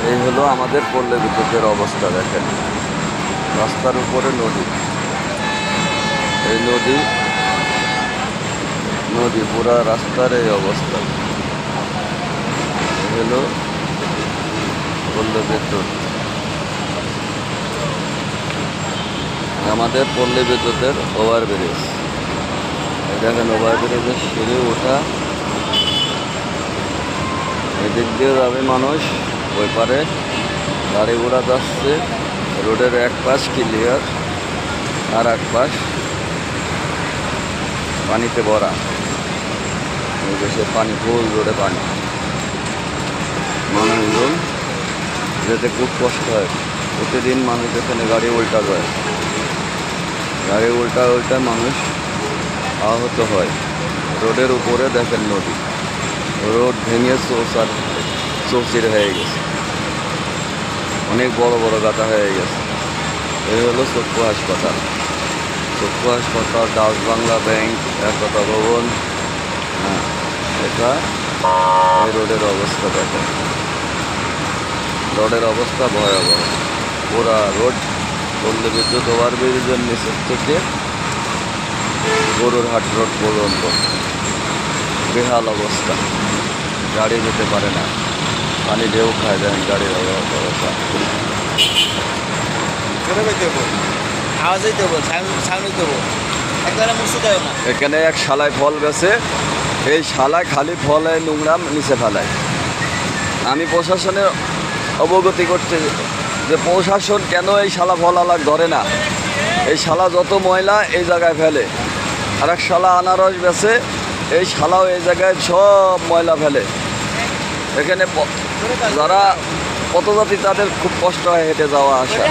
এই হলো আমাদের পল্লী বিদ্যুতের অবস্থা। দেখেন রাস্তার উপরে নদী, এই নদী পুরা রাস্তার এই অবস্থা। এই হলো পল্লী বিদ্যুৎ, আমাদের পল্লী বিদ্যুতের ওভারব্রিজ। দেখেন ওভারব্রিজের সিঁড়ি ওঠা, এদিক দিয়ে যাবে মানুষ, ওই পারে গাড়ি ঘোড়া যাচ্ছে। রোডের এক পাশ ক্লিয়ার, আর এক পাশ পানিতে ভরা। এই দেশের পানি, ফুল রোডে পানি, মানুষজন যেতে খুব কষ্ট হয়। প্রতিদিন মানুষ এখানে গাড়ি উল্টা যায়, গাড়ি উল্টা মানুষ আহত হয়। রোডের উপরে দেখেন নদী, রোড ভেঙে চৌচির হয়ে গেছে, অনেক বড় বড় গাঁথা হয়ে গেছে। এই হলো চক্ষু হাসপাতাল, ডাচ বাংলা ব্যাংক, একতা ভবন। হ্যাঁ, এটা এই রোডের অবস্থা। দেখেন রোডের অবস্থা ভয়াবহ। পুরা রোড পল্লী বিদ্যুৎ ওভারব্রিজের নিচের থেকে গরুর হাট রোড পর্যন্ত বেহাল অবস্থা, গাড়ি যেতে পারে না, পানি ঢেউ খায়। দেন গাড়ির অবস্থা। এখানে এক শালায় ফল বেছে, এই শালায় খালি ফলে নোংরা নিচে ফেলায়। আমি প্রশাসনের অবগতি করতে যে প্রশাসন কেন এই শালা ফল আলাগ ধরে না। এই শালা যত ময়লা এই জায়গায় ফেলে, আর এক শালা আনারস বেছে, এই শালাও এই জায়গায় সব ময়লা ফেলে। এখানে যারা পথযাত্রী তাদের খুব কষ্ট হয় হেঁটে যাওয়া আসা।